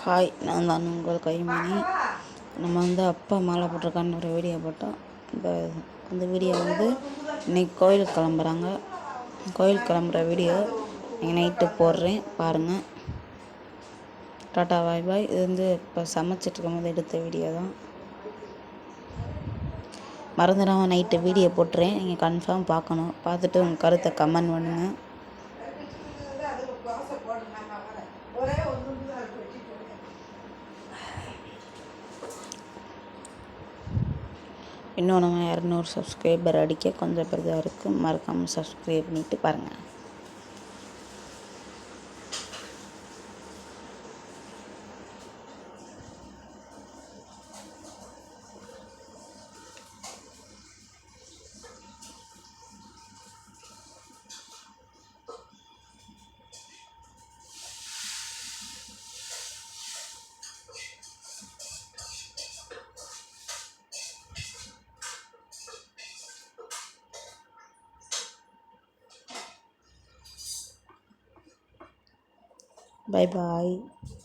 Hi, நான் தான் உங்கள் கைமணி. நம்ம அப்பா மாலை போட்டிருக்கான்னு ஒரு வீடியோ போட்டோம். அந்த வீடியோ இன்றைக்கி கோயிலுக்கு கிளம்புறாங்க. கோயிலுக்கு கிளம்புற வீடியோ நீங்கள் நைட்டு போடுறேன், பாருங்கள். டாட்டா பாய் பாய். இது இப்போ சமைச்சிட்ருக்கும் போது எடுத்த வீடியோ தான். மறந்துடாமல் நைட்டு வீடியோ போட்டுறேன், நீங்கள் கன்ஃபார்ம் பார்க்கணும். பார்த்துட்டு உங்கள் கருத்தை கமெண்ட் பண்ணுங்கள். இன்னும் நம்ம 200 சப்ஸ்கிரைபர் அடிக்க கொஞ்சம் பெரிதாக இருக்குது. மறக்காமல் சப்ஸ்கிரைப் பண்ணிவிட்டு பாருங்கள். Bye bye.